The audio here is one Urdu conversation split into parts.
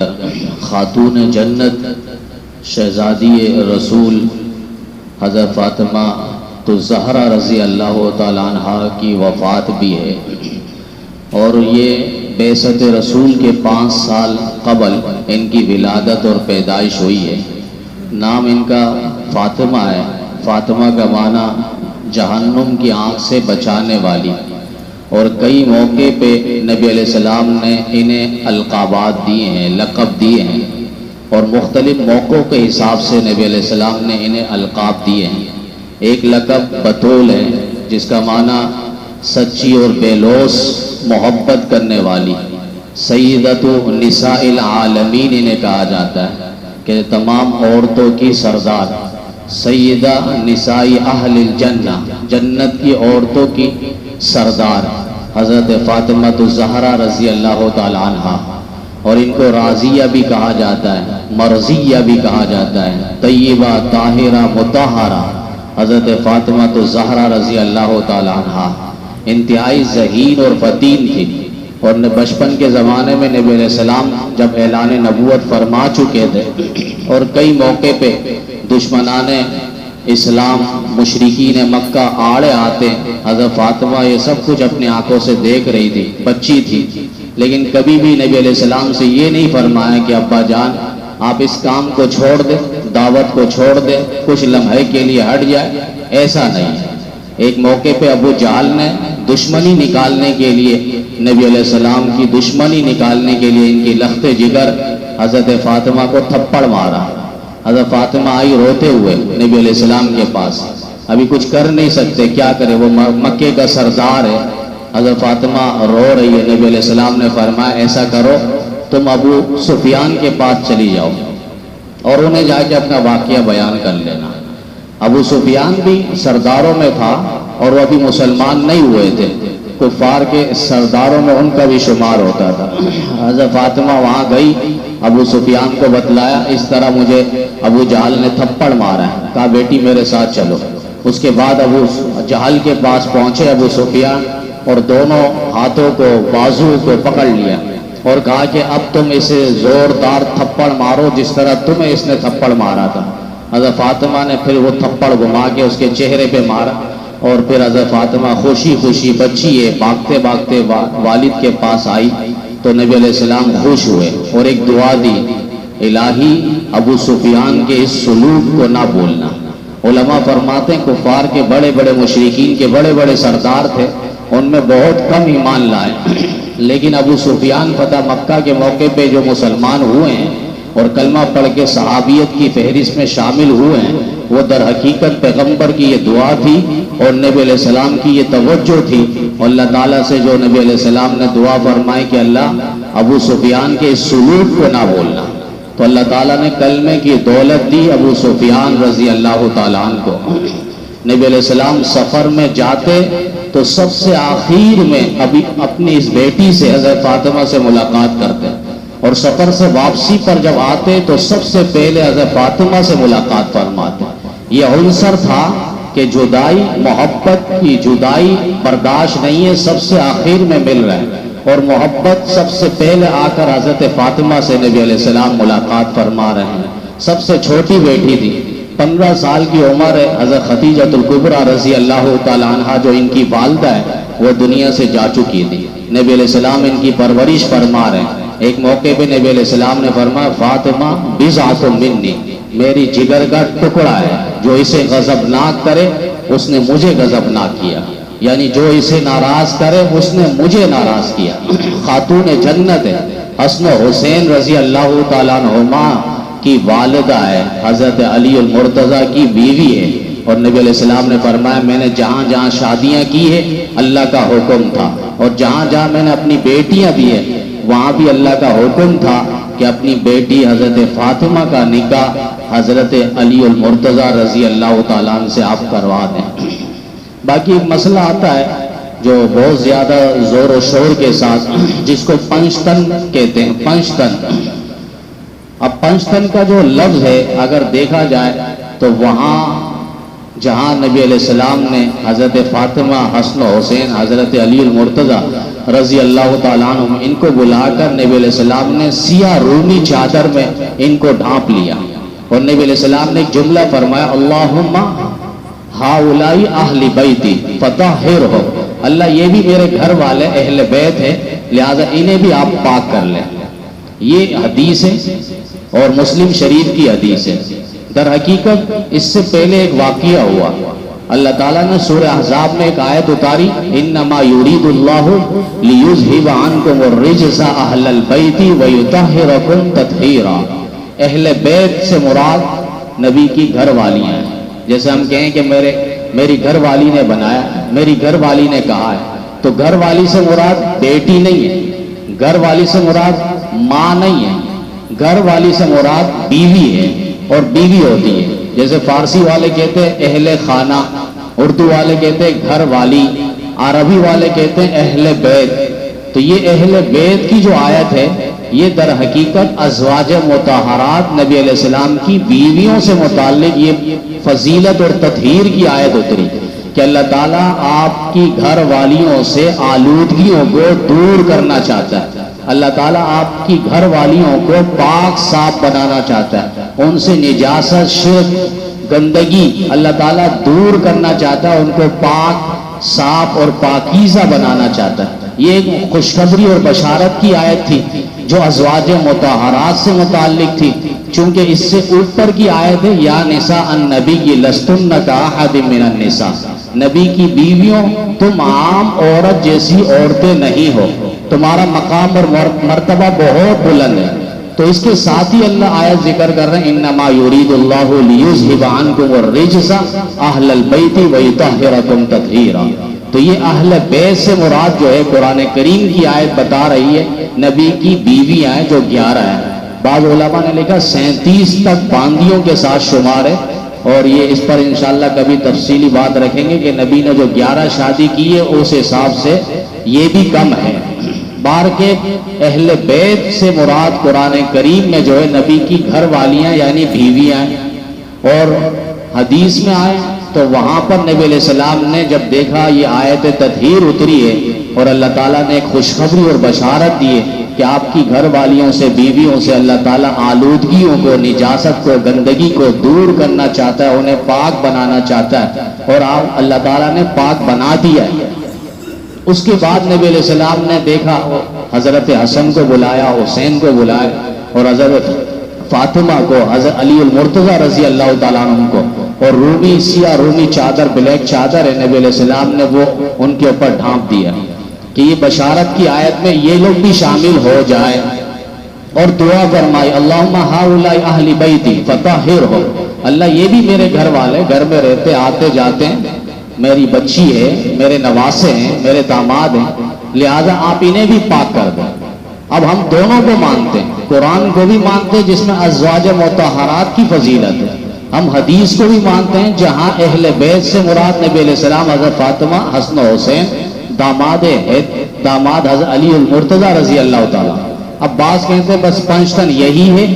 خاتون جنت شہزادی رسول حضرت فاطمہ الزہرا رضی اللہ تعالیٰ عنہا کی وفات بھی ہے، اور یہ بعثت رسول کے 5 سال قبل ان کی ولادت اور پیدائش ہوئی ہے۔ نام ان کا فاطمہ ہے۔ فاطمہ کا معنی جہنم کی آنکھ سے بچانے والی، اور کئی موقع پہ نبی علیہ السلام نے انہیں القابات دیے ہیں، لقب دیے ہیں، اور مختلف موقعوں کے حساب سے نبی علیہ السلام نے انہیں القاب دیے ہیں۔ ایک لقب بطول ہے، جس کا معنی سچی اور بے لوث محبت کرنے والی۔ سیدۃ نساء العالمین انہیں کہا جاتا ہے کہ تمام عورتوں کی سردار، سیدہ نساء اہل الجنہ، جنت کی عورتوں کی سردار حضرت فاطمہ الزہرا رضی اللہ تعالی عنہا، اور ان کو راضیہ بھی کہا جاتا ہے، مرضیہ بھی کہا جاتا ہے، طیبہ طاہرہ مطہرہ۔ حضرت فاطمہ الزہرا رضی اللہ تعالی عنہا انتہائی ذہین اور فتین تھی، اور بچپن کے زمانے میں نبی علیہ السلام جب اعلان نبوت فرما چکے تھے، اور کئی موقع پہ دشمنان اسلام مشرکین مکہ آڑے آتے، حضرت فاطمہ یہ سب کچھ اپنی آنکھوں سے دیکھ رہی تھی، بچی تھی، لیکن کبھی بھی نبی علیہ السلام سے یہ نہیں فرمایا کہ ابا جان آپ اس کام کو چھوڑ دیں، دعوت کو چھوڑ دیں، کچھ لمحے کے لیے ہٹ جائے، ایسا نہیں۔ ایک موقع پہ ابو جہل نے دشمنی نکالنے کے لیے، نبی علیہ السلام کی دشمنی نکالنے کے لیے ان کی لخت جگر حضرت فاطمہ کو تھپڑ مارا۔ حضرت فاطمہ آئی روتے ہوئے نبی علیہ السلام کے پاس، ابھی کچھ کر نہیں سکتے، کیا کرے، وہ مکے کا سردار ہے۔ حضرت فاطمہ رو رہی ہے، نبی علیہ السلام نے فرمایا ایسا کرو تم ابو سفیان کے پاس چلی جاؤ اور انہیں جا کے اپنا واقعہ بیان کر لینا۔ ابو سفیان بھی سرداروں میں تھا، اور وہ ابھی مسلمان نہیں ہوئے تھے، کفار کے سرداروں میں ان کا بھی شمار ہوتا تھا۔ حضرت فاطمہ وہاں گئی، ابو سفیان کو بتلایا اس طرح مجھے ابو جہل نے تھپڑ مارا ہے، کہا بیٹی میرے ساتھ چلو۔ اس کے بعد ابو جہل کے پاس پہنچے ابو سفیان، اور دونوں ہاتھوں کو بازو کو پکڑ لیا اور کہا کہ اب تم اسے زوردار تھپڑ مارو جس طرح تمہیں اس نے تھپڑ مارا تھا۔ حضرت فاطمہ نے پھر وہ تھپڑ گھما کے اس کے چہرے پہ مارا، اور پھر حضرت فاطمہ خوشی خوشی بچی ہے بھاگتے بھاگتے والد کے پاس آئی، تو نبی علیہ السلام خوش ہوئے اور ایک دعا دی، الہی ابو سفیان کے اس سلوک کو نہ بھولنا۔ علماء فرماتے ہیں کفار کے بڑے بڑے مشرکین کے بڑے بڑے سردار تھے، ان میں بہت کم ایمان لائے، لیکن ابو سفیان فتح مکہ کے موقع پہ جو مسلمان ہوئے ہیں اور کلمہ پڑھ کے صحابیت کی فہرست میں شامل ہوئے ہیں، وہ در حقیقت پیغمبر کی یہ دعا تھی اور نبی علیہ السلام کی یہ توجہ تھی، اور اللہ تعالیٰ سے جو نبی علیہ السلام نے دعا فرمائی کہ اللہ ابو سفیان کے اس سلوک کو نہ بھولنا، تو اللہ تعالیٰ نے کلمے کی دولت دی ابو سفیان رضی اللہ تعالیٰ عنہ کو۔ نبی علیہ السلام سفر میں جاتے تو سب سے آخر میں اپنی اس بیٹی سے حضرت فاطمہ سے ملاقات کرتے، اور سفر سے واپسی پر جب آتے تو سب سے پہلے حضرت فاطمہ سے ملاقات فرماتے۔ یہ عنصر تھا کہ جدائی، محبت کی جدائی برداشت نہیں ہے، سب سے آخر میں مل رہے ہیں، اور محبت سب سے پہلے آ کر حضرت فاطمہ سے نبی علیہ السلام ملاقات فرما رہے ہیں۔ سب سے چھوٹی بیٹی تھی، 15 سال کی عمر ہے۔ حضرت خدیجۃ الکبریٰ رضی اللہ تعالی عنہا جو ان کی والدہ ہے، وہ دنیا سے جا چکی تھی۔ نبی علیہ السلام ان کی پرورش فرما رہے ہیں۔ ایک موقع پہ نبی علیہ السلام نے فرمایا فاطمہ بضعۃ منی، میری جگر کا ٹکڑا ہے، جو اسے غضبناک کرے اس نے مجھے غضبناک کیا، یعنی جو اسے ناراض کرے اس نے مجھے ناراض کیا۔ خاتون جنت ہے، حسن و حسین رضی اللہ تعالیٰ عنہما کی والدہ ہے، حضرت علی المرتضیٰ کی بیوی ہے، اور نبی علیہ السلام نے فرمایا میں نے جہاں جہاں شادیاں کی ہے اللہ کا حکم تھا، اور جہاں جہاں میں نے اپنی بیٹیاں دی ہیں وہاں بھی اللہ کا حکم تھا کہ اپنی بیٹی حضرت فاطمہ کا نکاح حضرت علی المرتضیٰ رضی اللہ تعالیٰ عنہ سے آپ کروا دیں۔ باقی ایک مسئلہ آتا ہے جو بہت زیادہ زور و شور کے ساتھ، جس کو پنچتن کہتے ہیں، پنچتن۔ اب پنچتن کا جو لفظ ہے اگر دیکھا جائے تو وہاں جہاں نبی علیہ السلام نے حضرت فاطمہ، حسن و حسین، حضرت علی المرتضیٰ رضی اللہ تعالیٰ عنہ ان کو بلا کر نبی علیہ السلام نے سیاہ رومی چادر میں ان کو ڈھانپ لیا اور نبی علیہ السلام نے ایک جملہ فرمایا اللہم ہاؤلائی اہل بیتی فطہرہم، اللہ یہ بھی میرے گھر والے اہل بیت ہیں لہذا انہیں بھی آپ پاک کر لیں۔ یہ حدیث ہے اور مسلم شریف کی حدیث ہے۔ در حقیقت اس سے پہلے ایک واقعہ ہوا، اللہ تعالیٰ نے سورہ احزاب میں ایک آیت اتاری انما یرید اللہ لیذھب عنکم الرجس اہل البیت ویطہرکم تطہیرا۔ اہل بیت سے مراد نبی کی گھر والیاں ہیں۔ جیسے ہم کہیں کہ میری گھر والی نے بنایا، میری گھر والی نے کہا ہے، تو گھر والی سے مراد بیٹی نہیں ہے، گھر والی سے مراد ماں نہیں ہے، گھر والی سے مراد بیوی ہے اور بیوی ہوتی ہے۔ جیسے فارسی والے کہتے ہیں اہل خانہ، اردو والے کہتے ہیں گھر والی، عربی والے کہتے ہیں اہل بیت۔ تو یہ اہل بیت کی جو آیت ہے یہ در حقیقت ازواج مطہرات نبی علیہ السلام کی بیویوں سے متعلق یہ فضیلت اور تطہیر کی آیت اتری کہ اللہ تعالیٰ آپ کی گھر والیوں سے آلودگیوں کو دور کرنا چاہتا ہے، اللہ تعالیٰ آپ کی گھر والیوں کو پاک صاف بنانا چاہتا ہے، ان سے نجاست شرک گندگی اللہ تعالیٰ دور کرنا چاہتا ہے، ان کو پاک صاف اور پاکیزہ بنانا چاہتا ہے۔ یہ ایک خوشخبری اور بشارت کی آیت تھی جو ازواج مطہرات سے متعلق تھی، چونکہ اس سے اوپر کی آیت ہے یا نساء النبی لستن کاحد من النساء، نبی کی بیویوں تم عام عورت جیسی عورتیں نہیں ہو، تمہارا مقام اور مرتبہ بہت بلند ہے۔ تو اس کے ساتھ ہی اللہ آیت ذکر کر رہے ہیں انما یرید اللہ لیذھب عنکم الرجس اہل البیت ویطہرکم تطہیرا۔ تو یہ اہل بیت سے مراد جو ہے قرآن کریم کی آیت بتا رہی ہے نبی کی بیویاں ہیں جو 11 ہیں۔ بعض علماء نے لکھا 37 تک باندیوں کے ساتھ شمار ہے، اور یہ اس پر انشاءاللہ کبھی تفصیلی بات رکھیں گے کہ نبی نے جو 11 شادی کی ہے اس حساب سے یہ بھی کم ہے۔ بار کے اہل بیت سے مراد قرآن کریم میں جو ہے نبی کی گھر والیاں یعنی بیویاں ہیں، اور حدیث میں آئے تو وہاں پر نبی علیہ السلام نے جب دیکھا یہ آیت تطہیر اتری ہے اور اللہ تعالیٰ نے ایک خوشخبری اور بشارت دی ہے کہ آپ کی گھر والیوں سے بیویوں سے اللہ تعالیٰ آلودگیوں کو نجاست کو گندگی کو دور کرنا چاہتا ہے، انہیں پاک بنانا چاہتا ہے، اور آپ اللہ تعالیٰ نے پاک بنا دیا ہے۔ اس کے بعد نبی علیہ السلام نے دیکھا حضرت حسن کو بلایا، حسین کو بلایا، اور حضرت فاطمہ کو، حضرت علی المرتضیٰ رضی اللہ تعالیٰ عنہ کو، اور رومی سیاہ رومی چادر بلیک چادر ہے نبی علیہ السلام نے وہ ان کے اوپر ڈھانپ دیا کہ یہ بشارت کی آیت میں یہ لوگ بھی شامل ہو جائیں، اور دعا فرمائی اللہم ہاؤلائی اہل بیتی فطہرہم، اللہ یہ بھی میرے گھر والے گھر میں رہتے آتے جاتے ہیں، میری بچی ہے، میرے نواسے ہیں، میرے داماد ہیں، لہذا آپ انہیں بھی پاک کر دیں۔ اب ہم دونوں کو مانتے ہیں، قرآن کو بھی مانتے ہیں جس میں ازواج مطہرات کی فضیلت ہے، ہم حدیث کو بھی مانتے ہیں جہاں اہل بیت سے مراد نبی علیہ السلام حضرت فاطمہ حسن و حسین، داماد حضرت علی المرتضیٰ رضی اللہ تعالیٰ۔ اب بعض کہتے ہیں بس پنجتن یہی ہے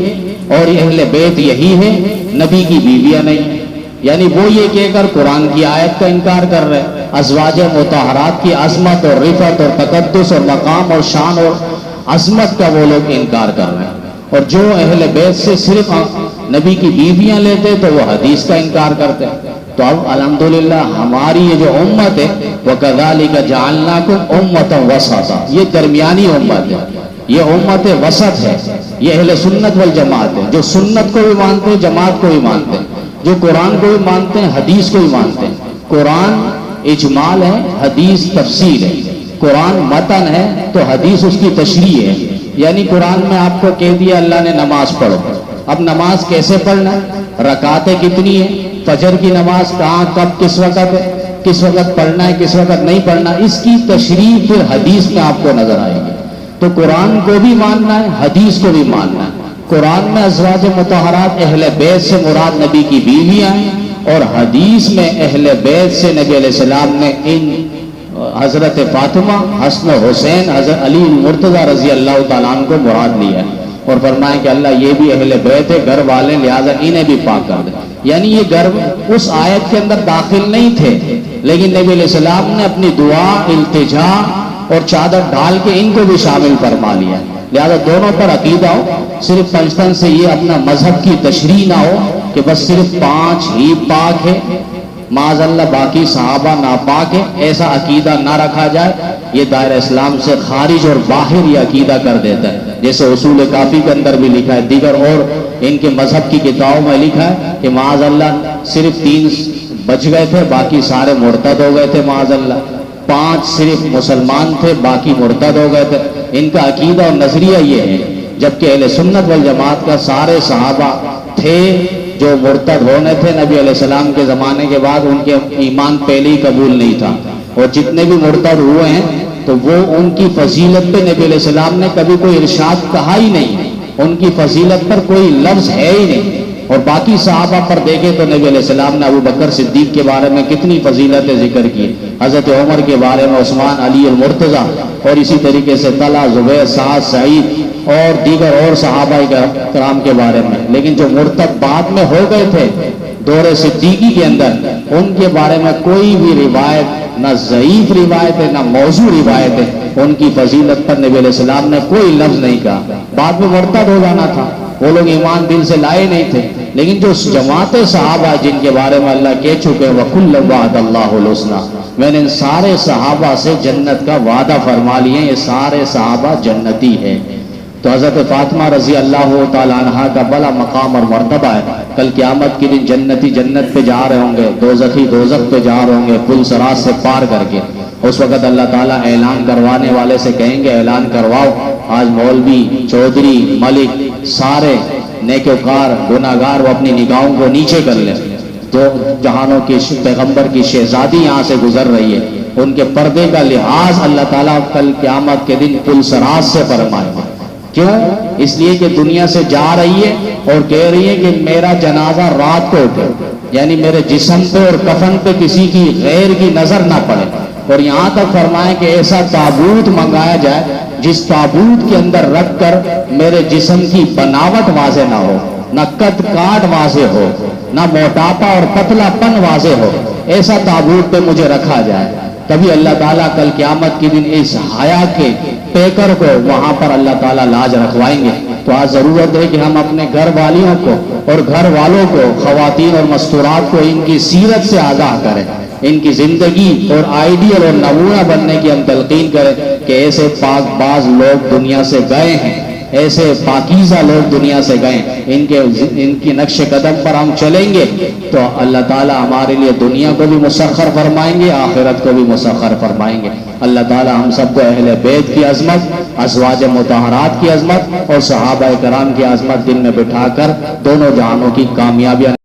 اور اہل بیت یہی ہے، نبی کی بیویاں نہیں، یعنی وہ یہ کہہ کر قرآن کی آیت کا انکار کر رہے ہیں، ازواج مطہرات کی عظمت اور رفعت اور تقدس اور مقام اور شان اور عظمت کا وہ لوگ انکار کر رہے ہیں، اور جو اہل بیت سے صرف نبی کی بیویاں لیتے تو وہ حدیث کا انکار کرتے۔ تو اب الحمدللہ ہماری یہ جو امت ہے وَكَذَلِكَ جَعَلْنَاكُمْ أُمَّةً وَسَطًا، یہ درمیانی امت ہے، یہ امت وسط ہے، یہ اہل سنت والجماعت ہے، جو سنت کو بھی مانتے ہیں، جماعت کو بھی مانتے ہیں، جو قرآن کو بھی مانتے ہیں، حدیث کو بھی مانتے ہیں۔ قرآن اجمال ہے، حدیث تفصیل ہے، قرآن متن ہے تو حدیث اس کی تشریح ہے، یعنی قرآن میں آپ کو کہہ دیا اللہ نے نماز پڑھو، اب نماز کیسے پڑھنا ہے، رکعتیں کتنی ہیں، فجر کی نماز کہاں کب کس وقت ہے، کس وقت پڑھنا ہے کس وقت نہیں پڑھنا، اس کی تشریح پھر حدیث میں آپ کو نظر آئے گی۔ تو قرآن کو بھی ماننا ہے، حدیث کو بھی ماننا ہے۔ قرآن میں ازواج مطہرات اہل بیت سے مراد نبی کی بیویاں ہیں، اور حدیث میں اہل بیت سے نبی علیہ السلام نے ان حضرت فاطمہ، حسن و حسین، حضرت علی المرتضیٰ رضی اللہ تعالیٰ عنہ کو مراد لیا ہے، اور فرمایا کہ اللہ یہ بھی اہل بیت ہے، گھر والے، لہذا انہیں بھی پاک کر دے۔ یعنی یہ گھر اس آیت کے اندر داخل نہیں تھے، لیکن نبی علیہ السلام نے اپنی دعا، التجا اور چادر ڈال کے ان کو بھی شامل فرما لیا. لہذا دونوں پر عقیدہ ہو. صرف پنجتن سے یہ اپنا مذہب کی تشریح نہ ہو کہ بس صرف 5 ہی پاک ہے، معاذ اللہ باقی صحابہ ناپاک ہے، ایسا عقیدہ نہ رکھا جائے. یہ دائرہ اسلام سے خارج اور باہر یہ عقیدہ کر دیتا ہے. جیسے اصول کافی کے اندر بھی لکھا ہے، دیگر اور ان کے مذہب کی کتابوں میں لکھا ہے کہ معاذ اللہ صرف 3 بچ گئے تھے، باقی سارے مرتد ہو گئے تھے معاذ اللہ. 5 صرف مسلمان تھے، باقی مرتد ہو گئے تھے. ان کا عقیدہ اور نظریہ یہ ہے. جبکہ اہل سنت والجماعت کا سارے صحابہ تھے جو مرتد ہونے تھے نبی علیہ السلام کے زمانے کے بعد، ان کے ایمان پہلے ہی قبول نہیں تھا. اور جتنے بھی مرتد ہوئے ہیں تو وہ ان کی فضیلت پہ نبی علیہ السلام نے کبھی کوئی ارشاد کہا ہی نہیں، ان کی فضیلت پر کوئی لفظ ہے ہی نہیں. اور باقی صحابہ پر دیکھیں تو نبی علیہ السلام نے ابو بکر صدیق کے بارے میں کتنی فضیلتیں ذکر کی، حضرت عمر کے بارے میں، عثمان، علی المرتضیٰ، اور اسی طریقے سے طلحہ، زبیر، سعد، سعید اور دیگر اور صحابہ کرام کے بارے میں. لیکن جو مرتد بعد میں ہو گئے تھے دور صدیقی کے اندر، ان کے بارے میں کوئی بھی روایت، نہ ضعیف روایت ہے نہ موضوع روایت ہے، ان کی فضیلت پر نبی علیہ السلام نے کوئی لفظ نہیں کہا. بعد میں مرتد ہو جانا تھا، وہ لوگ ایمان دل سے لائے نہیں تھے. لیکن جو جماعت صحابہ جن کے بارے میں اللہ کہہ چکے ہیں وَكُلًّا وَعَدَ اللَّهُ الْحُسْنَىٰ، میں نے ان سارے صحابہ سے جنت کا وعدہ فرما لیے، یہ سارے صحابہ جنتی ہیں. تو حضرت فاطمہ رضی اللہ تعالی عنہ کا بڑا مقام اور مرتبہ ہے. کل قیامت کے دن جنتی جنت پہ جا رہے ہوں گے، دوزخی دوزخ پہ جا رہے ہوں گے، پل صراط سے پار کر کے. اس وقت اللہ تعالیٰ اعلان کروانے والے سے کہیں گے اعلان کرواؤ. آج مولوی، چودھری، ملک، سارے نیکوکار، گناہگار وہ اپنی نگاہوں کو نیچے کر لیں. تو جہانوں کے پیغمبر کی شہزادی یہاں سے گزر رہی ہے، ان کے پردے کا لحاظ اللہ تعالیٰ کل قیامت کے دن پل صراط سے فرمائے گا. کیوں؟ اس لیے کہ دنیا سے جا رہی ہے اور کہہ رہی ہے کہ میرا جنازہ رات کو اٹھے، یعنی میرے جسم پہ اور کفن پہ کسی کی غیر کی نظر نہ پڑے. اور یہاں تک فرمائے کہ ایسا تابوت منگایا جائے جس تابوت کے اندر رکھ کر میرے جسم کی بناوٹ واضح نہ ہو، نہ قد کاٹ واضح ہو، نہ موٹاپا اور پتلا پن واضح ہو، ایسا تابوت پہ مجھے رکھا جائے. تبھی اللہ تعالیٰ کل قیامت کے دن اس حیا کے پیکر کو وہاں پر اللہ تعالیٰ لاج رکھوائیں گے. تو آج ضرورت ہے کہ ہم اپنے گھر والیوں کو اور گھر والوں کو، خواتین اور مستورات کو ان کی سیرت سے آگاہ کریں، ان کی زندگی اور آئیڈیل اور نمونہ بننے کی ہم تلقین کریں کہ ایسے پاک باز لوگ دنیا سے گئے ہیں، ایسے پاکیزہ لوگ دنیا سے گئے، ان کی نقش قدم پر ہم چلیں گے تو اللہ تعالیٰ ہمارے لیے دنیا کو بھی مسخر فرمائیں گے، آخرت کو بھی مسخر فرمائیں گے. اللہ تعالیٰ ہم سب کو اہل بیت کی عظمت، ازواج مطہرات کی عظمت اور صحابہ کرام کی عظمت دل میں بٹھا کر دونوں جہانوں کی کامیابیاں